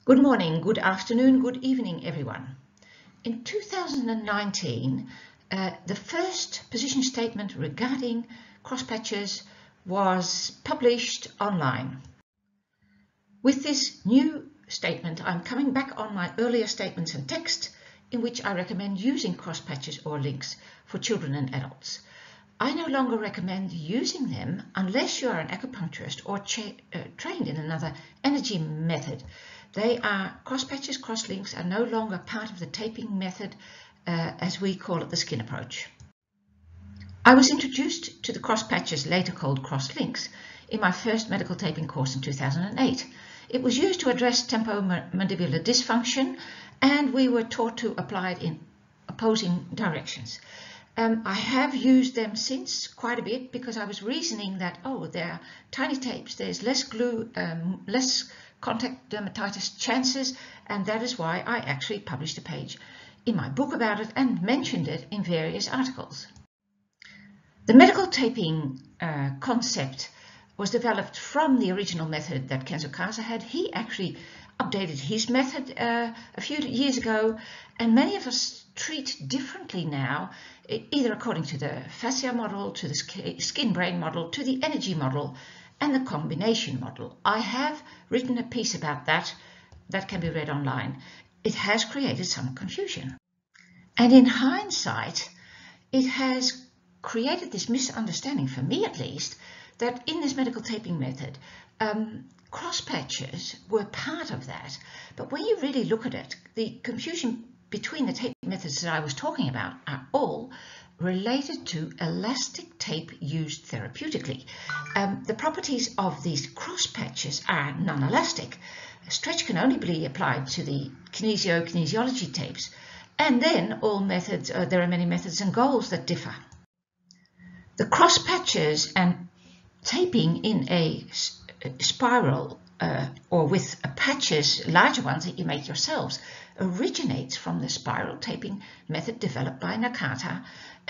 Good morning, good afternoon, good evening, everyone. In 2019, the first position statement regarding crosspatches was published online. With this new statement, I'm coming back on my earlier statements and text in which I recommend using crosspatches or links for children and adults. I no longer recommend using them unless you are an acupuncturist or trained in another energy method. Crosspatches, crosslinks are no longer part of the taping method as we call it the skin approach. I was introduced to the crosspatches, later called crosslinks, in my first medical taping course in 2008. It was used to address temporomandibular dysfunction, and we were taught to apply it in opposing directions. I have used them since quite a bit because I was reasoning that, they're tiny tapes, there's less glue, less contact dermatitis chances, and that is why I actually published a page in my book about it and mentioned it in various articles. The medical taping concept was developed from the original method that Kenzo Kaza had. He actually updated his method a few years ago, and many of us treat differently now, either according to the fascia model, to the skin-brain model, to the energy model, and the combination model. I have written a piece about that can be read online. It has created some confusion. And in hindsight, it has created this misunderstanding, for me at least, that in this medical taping method, crosspatches were part of that. But when you really look at it, the confusion between the tape methods that I was talking about are all related to elastic tape used therapeutically. The properties of these crosspatches are non-elastic. Stretch can only be applied to the kinesiology tapes. And then all methods, there are many methods and goals that differ. The crosspatches and taping in a spiral or with patches, larger ones that you make yourselves, originates from the spiral taping method developed by Nakata,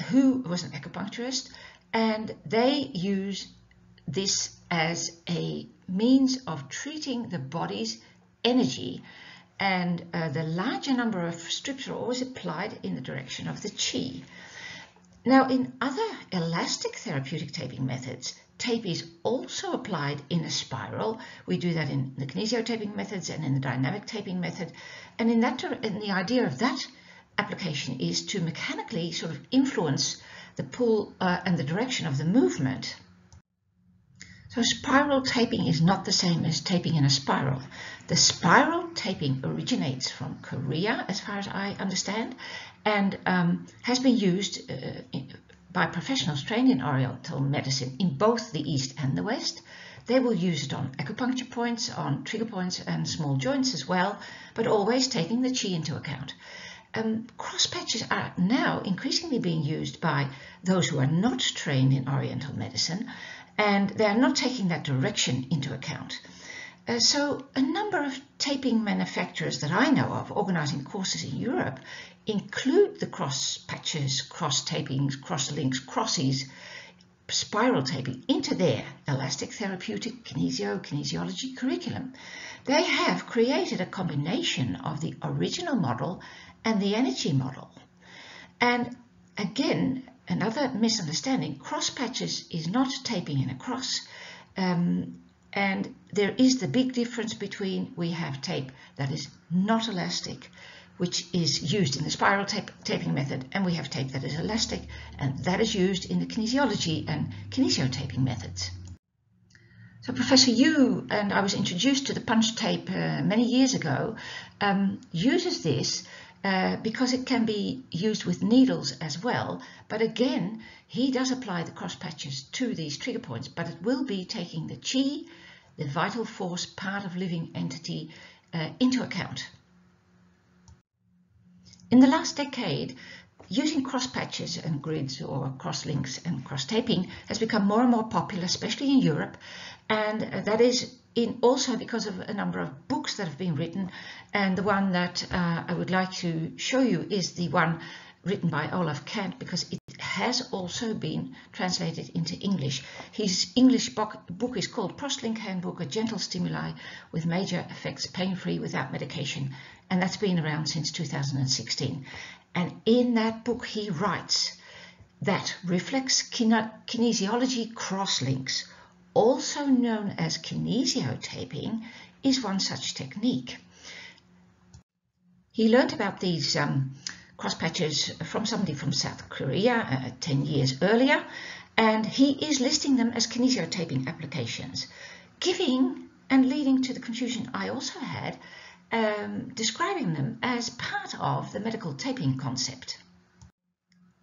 who was an acupuncturist, and they use this as a means of treating the body's energy, and the larger number of strips are always applied in the direction of the chi. Now, in other elastic therapeutic taping methods, tape is also applied in a spiral. We do that in the kinesiotaping methods and in the dynamic taping method. And in the idea of that application is to mechanically sort of influence the pull and the direction of the movement. So spiral taping is not the same as taping in a spiral. The spiral taping originates from Korea, as far as I understand, and has been used by professionals trained in Oriental medicine in both the East and the West. They will use it on acupuncture points, on trigger points and small joints as well, but always taking the chi into account. Crosspatches are now increasingly being used by those who are not trained in Oriental medicine, and they are not taking that direction into account. So a number of taping manufacturers that I know of organizing courses in Europe include the crosspatches, cross tapings, crosslinks, crossies, spiral taping into their elastic therapeutic kinesiology curriculum. They have created a combination of the original model and the energy model. And again, another misunderstanding, crosspatches is not taping in a cross. And there is the big difference between we have tape that is not elastic, which is used in the spiral taping method, and we have tape that is elastic, and that is used in the kinesiology and kinesiotaping methods. So Professor Yu, and I was introduced to the punch tape many years ago, uses this because it can be used with needles as well. But again, he does apply the crosspatches to these trigger points, but it will be taking the chi, the vital force part of living entity, into account. In the last decade, using crosspatches and grids or crosslinks and cross-taping has become more and more popular, especially in Europe, and that is also because of a number of books that have been written, and the one that I would like to show you is the one written by Olaf Kant, because it has also been translated into English. His English book is called Crosslink Handbook, A Gentle Stimuli with Major Effects, Pain-Free Without Medication, and that's been around since 2016. And in that book he writes that reflex kinesiology crosslinks, also known as kinesiotaping, is one such technique. He learned about these crosspatches from somebody from South Korea 10 years earlier, and he is listing them as kinesiotaping applications, giving and leading to the confusion I also had, describing them as part of the medical taping concept.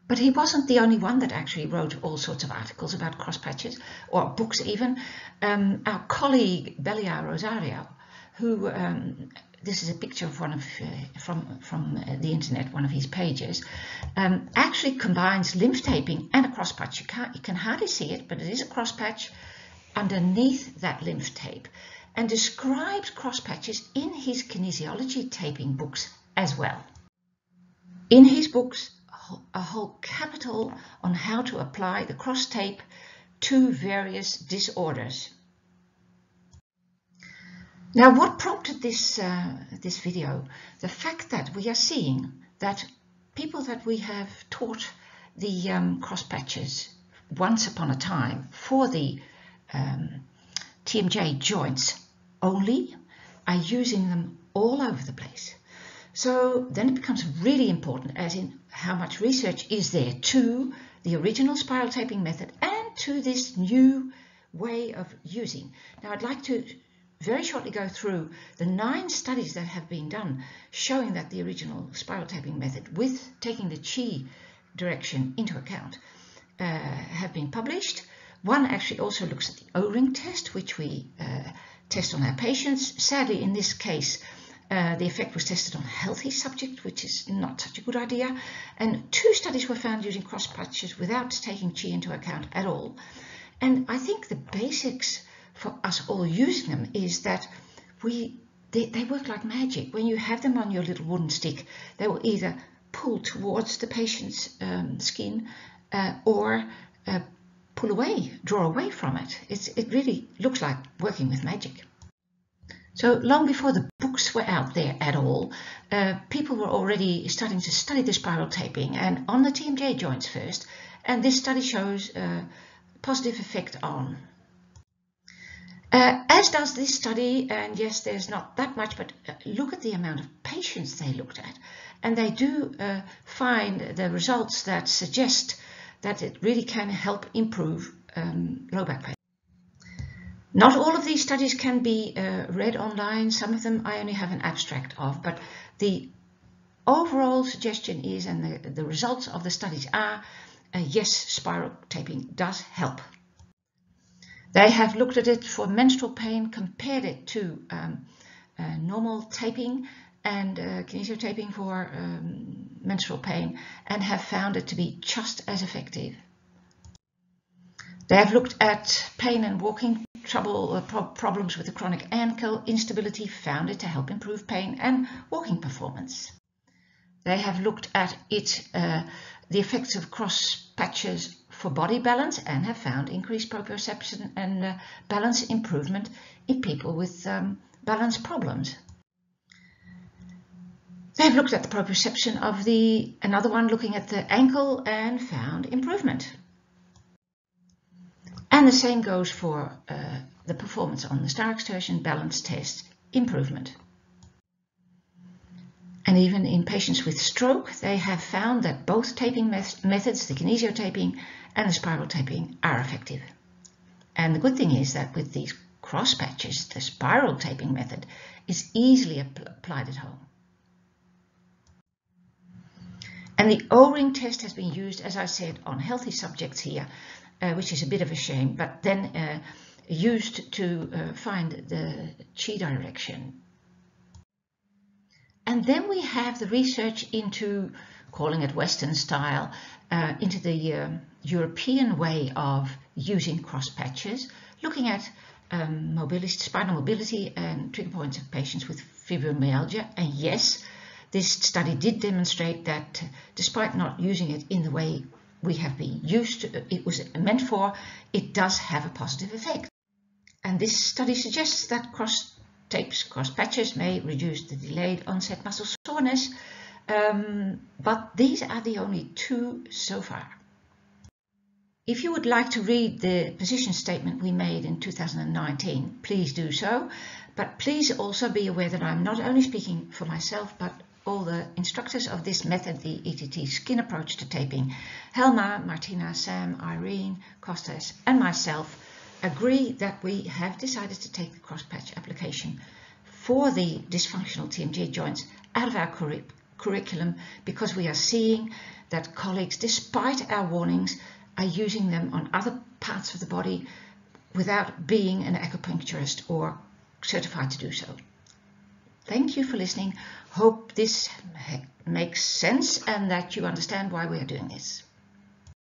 But he wasn't the only one that actually wrote all sorts of articles about crosspatches, or books even. Our colleague Belia Rosario, who this is a picture of one of from the internet, one of his pages, actually combines lymph taping and a crosspatch. You can hardly see it, but it is a crosspatch underneath that lymph tape, and describes crosspatches in his kinesiology taping books as well. In his books, a whole capital on how to apply the cross tape to various disorders. Now, what prompted this video? The fact that we are seeing that people that we have taught the crosspatches once upon a time for the TMJ joints only are using them all over the place. So then it becomes really important, as in how much research is there to the original spiral taping method and to this new way of using. Now, I'd like to very shortly go through the 9 studies that have been done showing that the original spiral taping method, with taking the chi direction into account, have been published. One actually also looks at the O-ring test, which we test on our patients. Sadly, in this case, the effect was tested on a healthy subject, which is not such a good idea. And 2 studies were found using crosspatches without taking chi into account at all. And I think the basics for us all using them is that they work like magic. When you have them on your little wooden stick, they will either pull towards the patient's skin or pull away, draw away from it. It really looks like working with magic. So long before the books were out there at all, people were already starting to study the spiral taping, and on the TMJ joints first, and this study shows a positive effect on. As does this study, and yes, there's not that much, but look at the amount of patients they looked at, and they do find the results that suggest that it really can help improve low back pain. Not all of these studies can be read online. Some of them I only have an abstract of, but the overall suggestion is, and the results of the studies are, yes, spiral taping does help. They have looked at it for menstrual pain, compared it to normal taping and kinesiotaping for menstrual pain, and have found it to be just as effective. They have looked at pain and walking trouble, problems with the chronic ankle instability, found it to help improve pain and walking performance. They have looked at it, the effects of cross patches for body balance, and have found increased proprioception and balance improvement in people with balance problems. They've looked at the proprioception of another one looking at the ankle, and found improvement. And the same goes for the performance on the star exertion balance test, improvement. And even in patients with stroke, they have found that both taping methods, the kinesiotaping and the spiral taping, are effective. And the good thing is that with these cross patches, the spiral taping method is easily applied at home. And the O-ring test has been used, as I said, on healthy subjects here, which is a bit of a shame, but then used to find the chi direction. And then we have the research into, calling it Western style, into the European way of using cross patches, looking at mobility, spinal mobility and trigger points of patients with fibromyalgia. And yes, this study did demonstrate that despite not using it in the way we have been used to, it was meant for, it does have a positive effect. And this study suggests that cross-patches may reduce the delayed onset muscle soreness, but these are the only 2 so far. If you would like to read the position statement we made in 2019, please do so. But please also be aware that I'm not only speaking for myself, but all the instructors of this method, the ETT skin approach to taping, Helma, Martina, Sam, Irene, Costas, and myself, agree that we have decided to take the cross-patch application for the dysfunctional TMJ joints out of our curriculum because we are seeing that colleagues, despite our warnings, are using them on other parts of the body without being an acupuncturist or certified to do so. Thank you for listening. Hope this makes sense and that you understand why we are doing this.